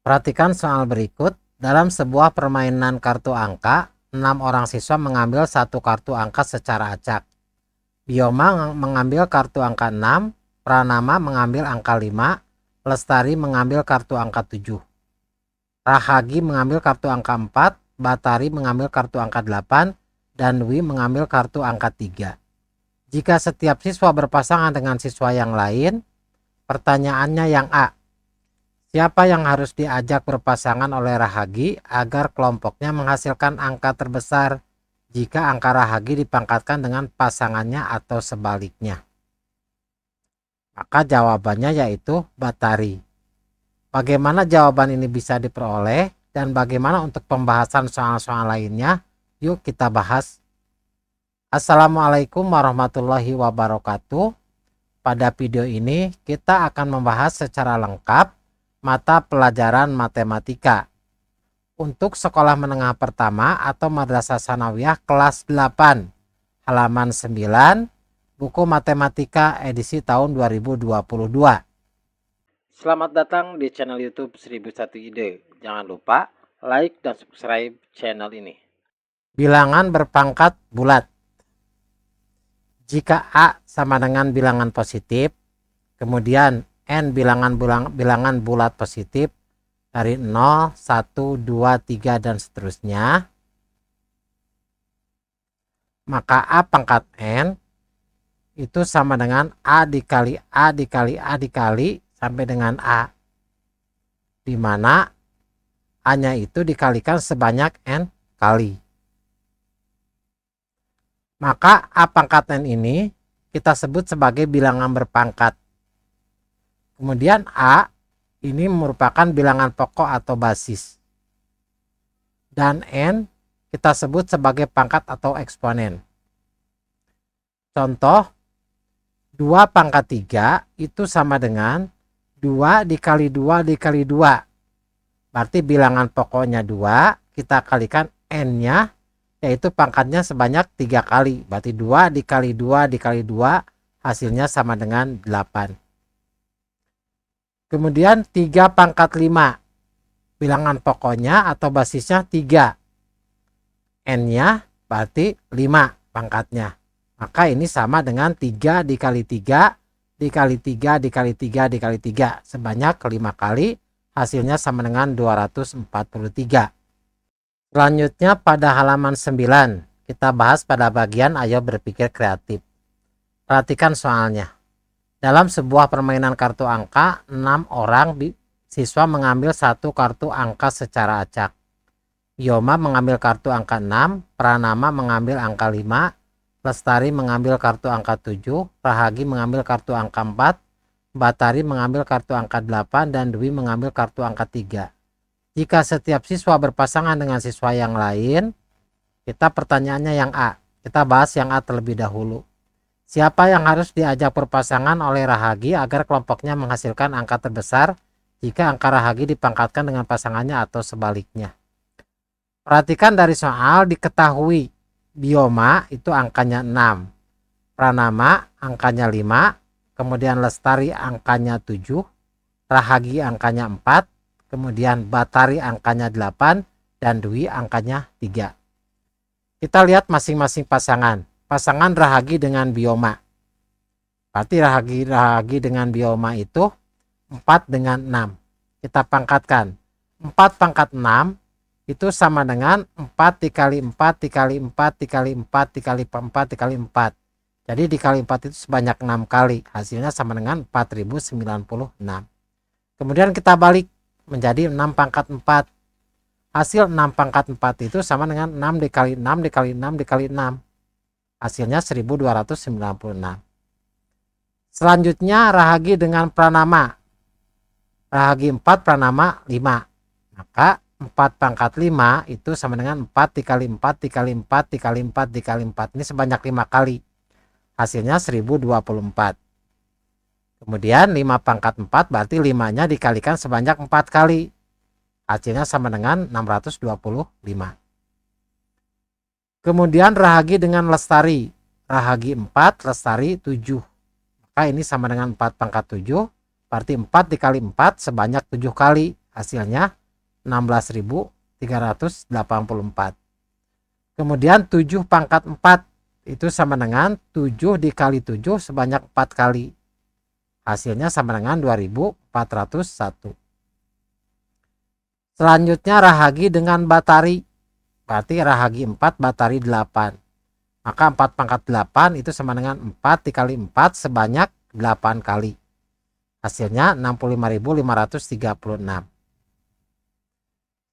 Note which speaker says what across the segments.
Speaker 1: Perhatikan soal berikut. Dalam sebuah permainan kartu angka, 6 orang siswa mengambil satu kartu angka secara acak. Bioma mengambil kartu angka 6, Pranama mengambil angka 5, Lestari mengambil kartu angka 7. Rahagi mengambil kartu angka 4, Batari mengambil kartu angka 8, dan Dwi mengambil kartu angka 3. Jika setiap siswa berpasangan dengan siswa yang lain, pertanyaannya yang A. Siapa yang harus diajak berpasangan oleh Rahagi agar kelompoknya menghasilkan angka terbesar jika angka Rahagi dipangkatkan dengan pasangannya atau sebaliknya? Maka jawabannya yaitu Batari. Bagaimana jawaban ini bisa diperoleh dan bagaimana untuk pembahasan soal-soal lainnya? Yuk kita bahas. Assalamualaikum warahmatullahi wabarakatuh. Pada video ini kita akan membahas secara lengkap mata pelajaran matematika untuk sekolah menengah pertama atau Madrasah Sanawiyah kelas 8, halaman 9, buku matematika edisi tahun 2022. Selamat datang di channel YouTube 1001 Ide. Jangan lupa like dan subscribe channel ini. Bilangan berpangkat bulat. Jika A sama dengan bilangan positif, kemudian N bilangan bulat positif dari 0, 1, 2, 3 dan seterusnya, maka A pangkat N itu sama dengan A dikali A dikali A dikali sampai dengan A, di mana A-nya itu dikalikan sebanyak N kali. Maka A pangkat N ini kita sebut sebagai bilangan berpangkat. Kemudian A ini merupakan bilangan pokok atau basis. Dan N kita sebut sebagai pangkat atau eksponen. Contoh, 2 pangkat 3 itu sama dengan 2 dikali 2 dikali 2. Berarti bilangan pokoknya 2, kita kalikan N-nya, yaitu pangkatnya sebanyak 3 kali. Berarti 2 dikali 2 dikali 2, hasilnya sama dengan 8. Kemudian 3 pangkat 5. Bilangan pokoknya atau basisnya 3. N-nya berarti 5 pangkatnya. Maka ini sama dengan 3 dikali 3 dikali 3 dikali 3 dikali 3. Sebanyak 5 kali. Hasilnya sama dengan 243. Selanjutnya pada halaman 9. Kita bahas pada bagian ayo berpikir kreatif. Perhatikan soalnya. Dalam sebuah permainan kartu angka, 6 orang siswa mengambil satu kartu angka secara acak. Bioma mengambil kartu angka 6, Pranama mengambil angka 5, Lestari mengambil kartu angka 7, Rahagi mengambil kartu angka 4, Batari mengambil kartu angka 8, dan Dwi mengambil kartu angka 3. Jika setiap siswa berpasangan dengan siswa yang lain, kita pertanyaannya yang A. Kita bahas yang A terlebih dahulu. Siapa yang harus diajak berpasangan oleh Rahagi agar kelompoknya menghasilkan angka terbesar jika angka Rahagi dipangkatkan dengan pasangannya atau sebaliknya? Perhatikan dari soal diketahui Bioma itu angkanya 6, Pranama angkanya 5, kemudian Lestari angkanya 7, Rahagi angkanya 4, kemudian Batari angkanya 8, dan Dwi angkanya 3. Kita lihat masing-masing pasangan. Pasangan Rahagi dengan Bioma. Berarti Rahagi dengan Bioma itu 4 dengan 6. Kita pangkatkan. 4 pangkat 6 itu sama dengan 4 dikali 4 dikali 4 dikali 4 dikali 4 dikali 4. Jadi dikali 4 itu sebanyak 6 kali. Hasilnya sama dengan 4096. Kemudian kita balik menjadi 6 pangkat 4. Hasil 6 pangkat 4 itu sama dengan 6 dikali 6 dikali 6 dikali 6. Hasilnya 1296. Selanjutnya Rahagi dengan Pranama. Rahagi 4, Pranama 5. Maka 4 pangkat 5 itu sama dengan 4 dikali 4 dikali 4 dikali 4 dikali 4. Ini sebanyak 5 kali. Hasilnya 1024. Kemudian 5 pangkat 4 berarti 5-nya dikalikan sebanyak 4 kali. Hasilnya sama dengan 625. Kemudian Rahagi dengan Lestari. Rahagi 4, Lestari 7. Maka ini sama dengan 4 pangkat 7. Berarti 4 dikali 4 sebanyak 7 kali. hasilnya 16.384. Kemudian 7 pangkat 4 itu sama dengan 7 dikali 7 sebanyak 4 kali. Hasilnya sama dengan 2401. Selanjutnya rahagi dengan batari. Berarti rahagi 4, batari 8. Maka 4 pangkat 8 itu sama dengan 4 dikali 4 sebanyak 8 kali. Hasilnya 65.536.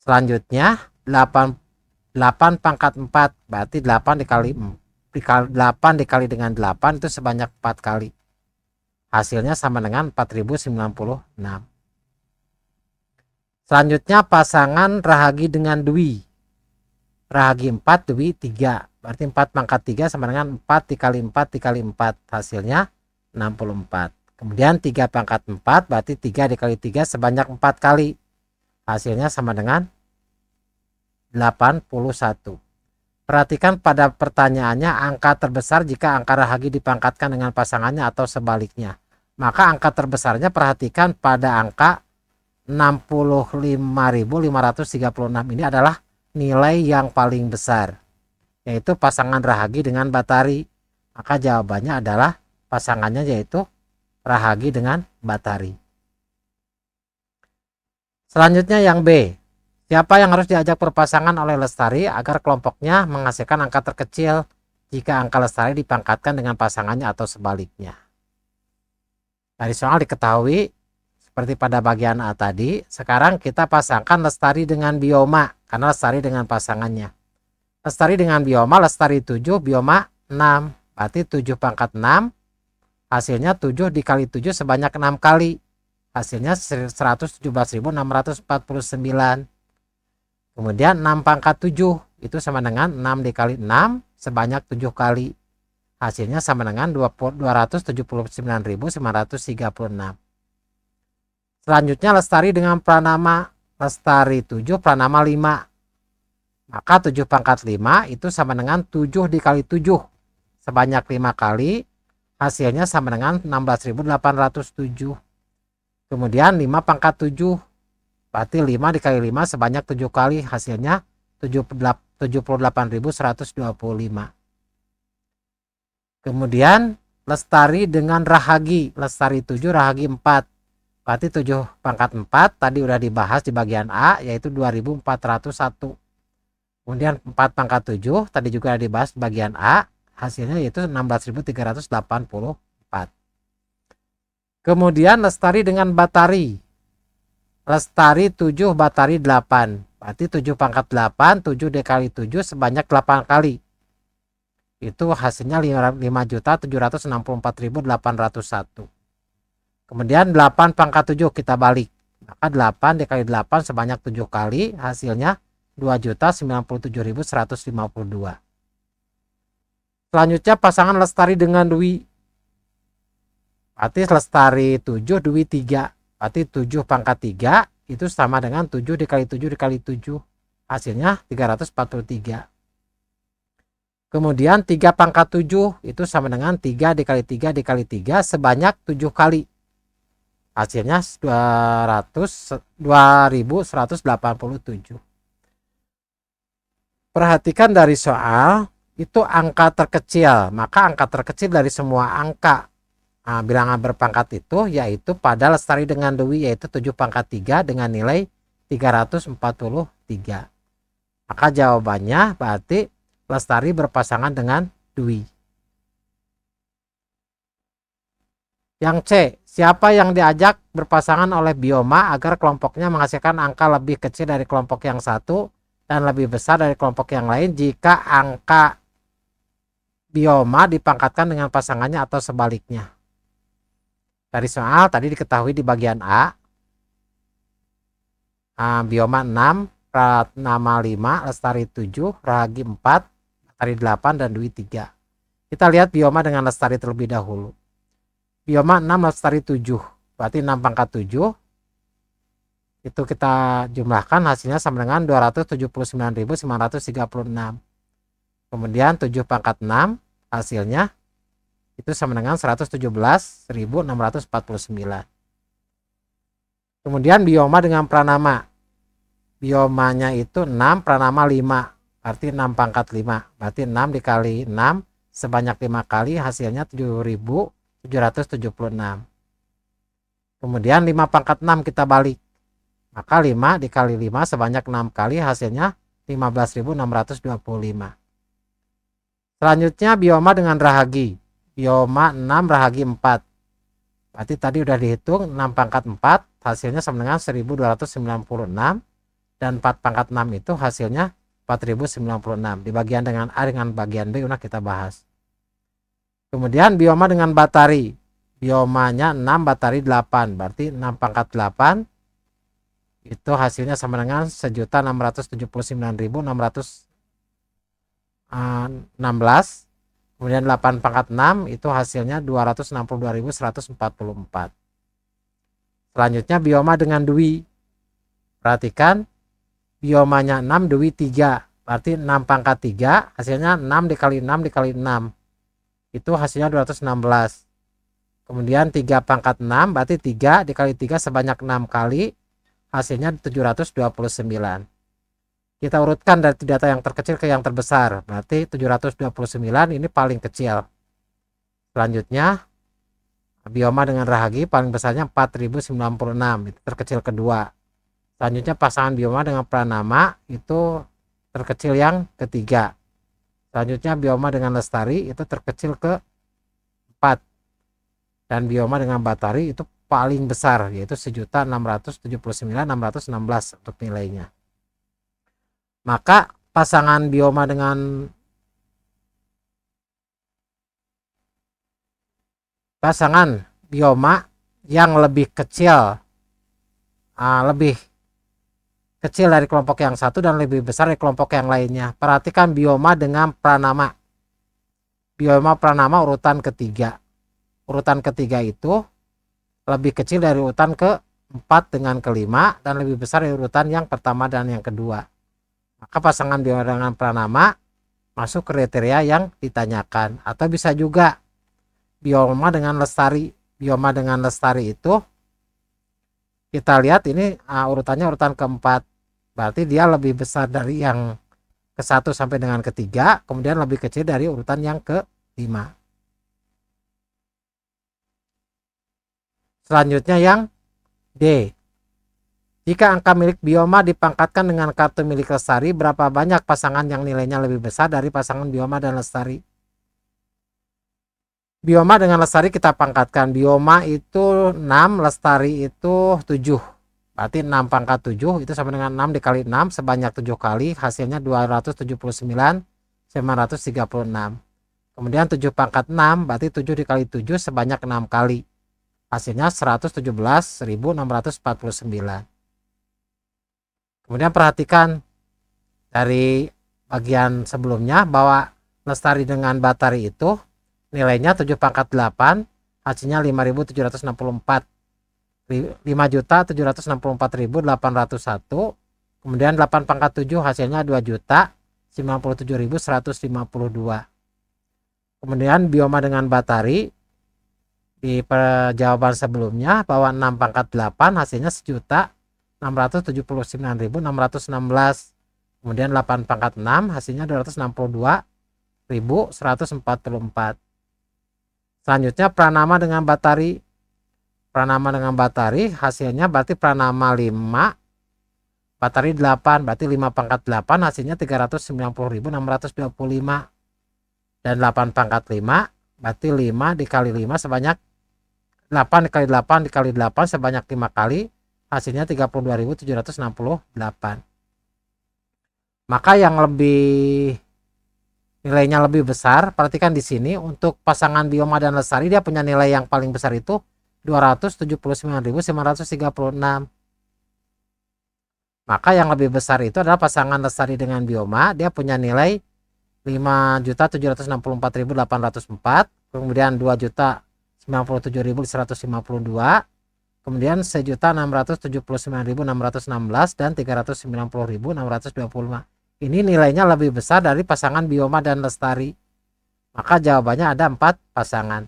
Speaker 1: Selanjutnya 8 pangkat 4 berarti 8 dikali 8 dikali dengan 8 itu sebanyak 4 kali. Hasilnya sama dengan 4096. Selanjutnya pasangan rahagi dengan dwi. Rahagi 4, dwi 3. Berarti 4 pangkat 3 sama dengan 4 dikali 4 dikali 4. Hasilnya 64. Kemudian 3 pangkat 4 berarti 3 dikali 3 sebanyak 4 kali. Hasilnya sama dengan 81. Perhatikan pada pertanyaannya angka terbesar jika angka rahagi dipangkatkan dengan pasangannya atau sebaliknya. Maka angka terbesarnya perhatikan pada angka 65.536 ini adalah nilai yang paling besar, yaitu pasangan rahagi dengan batari. Maka jawabannya adalah pasangannya yaitu rahagi dengan batari. Selanjutnya yang B. Siapa yang harus diajak berpasangan oleh Lestari agar kelompoknya menghasilkan angka terkecil jika angka Lestari dipangkatkan dengan pasangannya atau sebaliknya? Dari soal diketahui seperti pada bagian A tadi, sekarang kita pasangkan Lestari dengan Bioma karena Lestari dengan pasangannya. Lestari dengan Bioma, Lestari 7, Bioma 6. Berarti 7 pangkat 6, hasilnya 7 dikali 7 sebanyak 6 kali. Hasilnya 117.649. Kemudian 6 pangkat 7 itu sama dengan 6 dikali 6 sebanyak 7 kali. Hasilnya sama dengan 279.936. Selanjutnya Lestari dengan pranama. Lestari 7, pranama 5. Maka 7 pangkat 5 itu sama dengan 7 dikali 7 sebanyak 5 kali. Hasilnya sama dengan 16.807. Kemudian 5 pangkat 7 berarti 5 dikali 5 sebanyak 7 kali, hasilnya 78.125. Kemudian Lestari dengan rahagi. Lestari 7, rahagi 4. Berarti 7 pangkat 4 tadi udah dibahas di bagian A yaitu 2401. Kemudian 4 pangkat 7 tadi juga dibahas di bagian A, hasilnya yaitu 16.384. Kemudian Lestari dengan batari. Lestari 7, batari 8. Berarti 7 pangkat 8, 7 dikali 7 sebanyak 8 kali. Itu hasilnya 5.764.801. Kemudian 8 pangkat 7 kita balik. Maka 8 dikali 8 sebanyak 7 kali, hasilnya 2.097.152. Selanjutnya pasangan Lestari dengan Dwi. Berarti Lestari 7, Dwi 3. Berarti 7 pangkat 3 itu sama dengan 7 dikali 7 dikali 7. Hasilnya 343. Kemudian 3 pangkat 7 itu sama dengan 3 dikali 3 dikali 3 sebanyak 7 kali. Hasilnya 2187. Perhatikan dari soal itu angka terkecil. Maka angka terkecil dari semua angka bilangan berpangkat itu yaitu pada Lestari dengan Dwi yaitu 7 pangkat 3 dengan nilai 343. Maka jawabannya berarti Lestari berpasangan dengan Dwi. Yang C, siapa yang diajak berpasangan oleh Bioma agar kelompoknya menghasilkan angka lebih kecil dari kelompok yang satu dan lebih besar dari kelompok yang lain jika angka Bioma dipangkatkan dengan pasangannya atau sebaliknya? Dari soal tadi diketahui di bagian A, Bioma 6, pranama 5, Lestari 7, rahagi 4, Lestari 8, dan Dwi 3. Kita lihat Bioma dengan Lestari terlebih dahulu. Bioma 6, Lestari 7, berarti 6 pangkat 7. Itu kita jumlahkan hasilnya sama dengan 279.936. Kemudian 7 pangkat 6 hasilnya itu sama dengan 117.649. Kemudian bioma dengan pranama. Biomanya itu 6, pranama 5. Berarti 6 pangkat 5. Berarti 6 dikali 6 sebanyak 5 kali, hasilnya 7.776. Kemudian 5 pangkat 6 kita balik. Maka 5 dikali 5 sebanyak 6 kali, hasilnya 15.625. Selanjutnya bioma dengan rahagi. Bioma 6, rahagi 4. Berarti tadi udah dihitung 6 pangkat 4 hasilnya sama dengan 1296, dan 4 pangkat 6 itu hasilnya 4096. Di bagian dengan A dengan bagian B udah kita bahas. Kemudian bioma dengan batari. Biomanya 6, batari 8. Berarti 6 pangkat 8 itu hasilnya sama dengan 1.679.616. Kemudian 8 pangkat 6 itu hasilnya 262.144. Selanjutnya bioma dengan dwi. Perhatikan, biomanya 6, dwi 3. Berarti 6 pangkat 3 hasilnya 6 dikali 6 dikali 6. Itu hasilnya 216. Kemudian 3 pangkat 6 berarti 3 dikali 3 sebanyak 6 kali, hasilnya 729. Kita urutkan dari data yang terkecil ke yang terbesar. Berarti 729 ini paling kecil. Selanjutnya bioma dengan rahagi paling besarnya 4096, itu terkecil kedua. Selanjutnya pasangan bioma dengan pranama itu terkecil yang ketiga. Selanjutnya bioma dengan lestari itu terkecil ke 4. Dan bioma dengan batari itu paling besar, yaitu 1.679.616 untuk nilainya. Maka pasangan bioma dengan yang lebih kecil dari kelompok yang satu dan lebih besar dari kelompok yang lainnya. Perhatikan bioma dengan pranama. Bioma pranama urutan ketiga. Urutan ketiga itu lebih kecil dari urutan ke-4 dengan ke-5 dan lebih besar dari urutan yang pertama dan yang kedua. Maka pasangan bioma dengan pranama masuk kriteria yang ditanyakan. Atau bisa juga bioma dengan lestari. Bioma dengan lestari itu kita lihat ini urutannya urutan ke-4. Berarti dia lebih besar dari yang ke-1 sampai dengan ke-3, kemudian lebih kecil dari urutan yang ke-5. Selanjutnya yang D. Jika angka milik bioma dipangkatkan dengan kartu milik lestari, berapa banyak pasangan yang nilainya lebih besar dari pasangan bioma dan lestari? Bioma dengan lestari kita pangkatkan. Bioma itu 6, lestari itu 7. Berarti 6 pangkat 7 itu sama dengan 6 dikali 6 sebanyak 7 kali, hasilnya 279.936. Kemudian 7 pangkat 6 berarti 7 dikali 7 sebanyak 6 kali. Hasilnya 117.649. Kemudian perhatikan dari bagian sebelumnya bahwa lestari dengan batari itu nilainya 7 pangkat 8 hasilnya 5.764. 5.764.801. Kemudian 8 pangkat 7 hasilnya 2.097.152. Kemudian bioma dengan batari di jawaban sebelumnya bahwa 6 pangkat 8 hasilnya 1.679.616. Kemudian 8 pangkat 6 hasilnya 262.144. Selanjutnya pranama dengan batari. Pranama dengan batari hasilnya berarti pranama 5, batari 8. Berarti 5 pangkat 8 hasilnya 390.625. Dan 8 pangkat 5 berarti 5 dikali 5 sebanyak 8 dikali 8 dikali 8 sebanyak 5 kali, hasilnya 32.768. Maka yang nilainya lebih besar, perhatikan di sini untuk pasangan bioma dan lestari dia punya nilai yang paling besar itu 279.936. Maka yang lebih besar itu adalah pasangan lestari dengan bioma, dia punya nilai 5.764.804, kemudian 2.097.152, kemudian 1.679.616 dan 390.625. Ini nilainya lebih besar dari pasangan bioma dan lestari. Maka jawabannya ada 4 pasangan.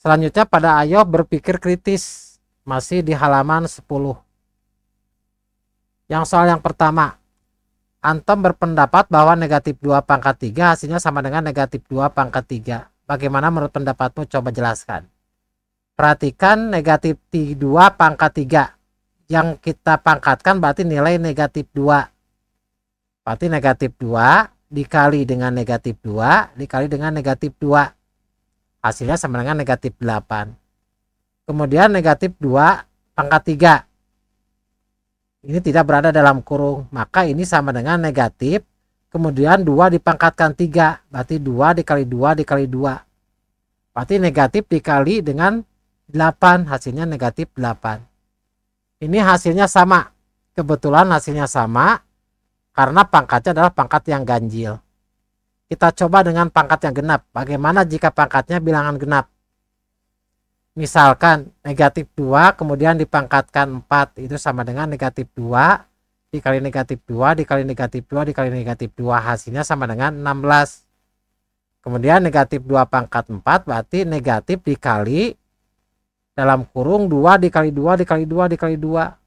Speaker 1: Selanjutnya pada ayo berpikir kritis, masih di halaman 10. Yang soal yang pertama, Antom berpendapat bahwa negatif 2 pangkat 3 hasilnya sama dengan negatif 2 pangkat 3. Bagaimana menurut pendapatmu? Coba jelaskan. Perhatikan negatif 2 pangkat 3. Yang kita pangkatkan berarti nilai negatif 2. Berarti negatif 2 dikali dengan negatif 2 dikali dengan negatif 2. Hasilnya sama dengan negatif 8. Kemudian negatif 2 pangkat 3. Ini tidak berada dalam kurung, maka ini sama dengan negatif, kemudian 2 dipangkatkan 3, berarti 2 dikali 2 dikali 2. Berarti negatif dikali dengan 8, hasilnya negatif 8. Ini hasilnya sama, kebetulan hasilnya sama, karena pangkatnya adalah pangkat yang ganjil. Kita coba dengan pangkat yang genap, bagaimana jika pangkatnya bilangan genap? Misalkan negatif 2 kemudian dipangkatkan 4, itu sama dengan negatif 2 dikali negatif 2 dikali negatif 2 dikali negatif 2, hasilnya sama dengan 16. Kemudian negatif 2 pangkat 4 berarti negatif dikali dalam kurung 2 dikali 2 dikali 2 dikali 2.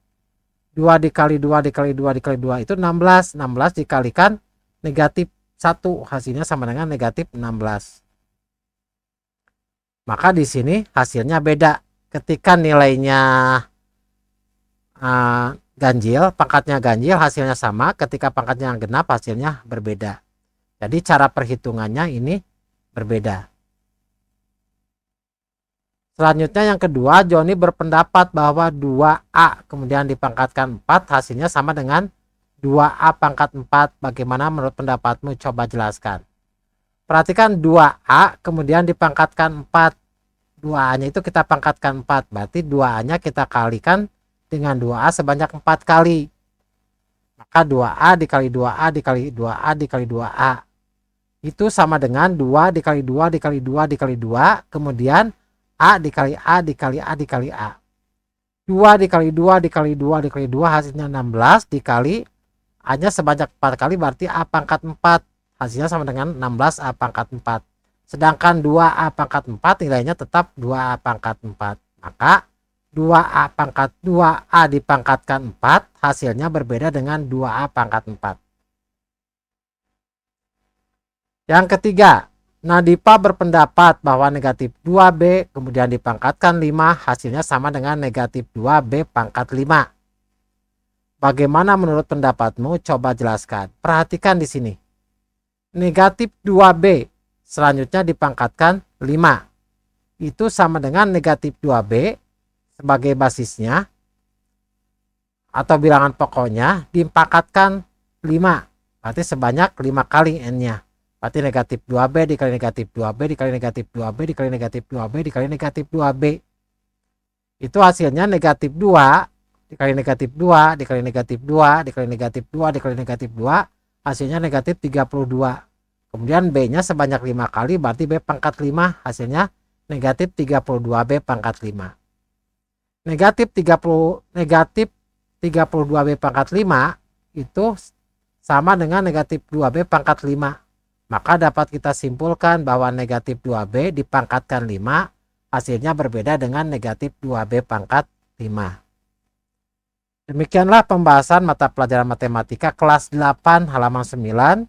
Speaker 1: 2 dikali 2 dikali 2 dikali 2 itu 16. 16 dikalikan negatif 1, hasilnya sama dengan negatif 16. Maka di sini hasilnya beda. Ketika nilainya ganjil, pangkatnya ganjil, hasilnya sama. Ketika pangkatnya yang genap, hasilnya berbeda. Jadi cara perhitungannya ini berbeda. Selanjutnya yang kedua, Joni berpendapat bahwa 2A kemudian dipangkatkan 4 hasilnya sama dengan 2A pangkat 4. Bagaimana menurut pendapatmu? Coba jelaskan. Perhatikan 2A kemudian dipangkatkan 4. 2A-nya itu kita pangkatkan 4. Berarti 2A-nya kita kalikan dengan 2A sebanyak 4 kali. Maka 2A dikali 2A dikali 2A dikali 2A. Itu sama dengan 2 dikali 2 dikali 2 dikali 2. Kemudian A dikali A dikali A dikali A. 2 dikali 2 dikali 2 dikali 2 hasilnya 16 dikali A-nya sebanyak 4 kali berarti A pangkat 4. Hasilnya sama dengan 16 A pangkat 4. Sedangkan 2A pangkat 4 nilainya tetap 2A pangkat 4. Maka 2A pangkat 2A dipangkatkan 4 hasilnya berbeda dengan 2A pangkat 4. Yang ketiga, Nadipa berpendapat bahwa negatif 2B kemudian dipangkatkan 5 hasilnya sama dengan negatif 2B pangkat 5. Bagaimana menurut pendapatmu? Coba jelaskan. Perhatikan di sini. Negatif 2B selanjutnya dipangkatkan 5. Itu sama dengan negatif 2B sebagai basisnya atau bilangan pokoknya dipangkatkan 5. Berarti sebanyak 5 kali N-nya. Berarti negatif 2B dikali negatif 2B dikali negatif 2B dikali negatif 2B dikali negatif 2B. Itu hasilnya negatif 2 dikali negatif 2 dikali negatif 2 dikali negatif 2 dikali negatif 2 hasilnya negatif 32. Kemudian B-nya sebanyak 5 kali berarti B pangkat 5 hasilnya negatif 32B pangkat 5. Negatif 32B pangkat 5 itu sama dengan negatif 2B pangkat 5. Maka dapat kita simpulkan bahwa negatif 2B dipangkatkan 5 hasilnya berbeda dengan negatif 2B pangkat 5. Demikianlah pembahasan mata pelajaran matematika kelas 8 halaman 9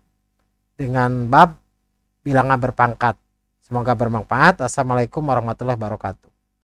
Speaker 1: dengan bab bilangan berpangkat. Semoga bermanfaat. Assalamualaikum warahmatullahi wabarakatuh.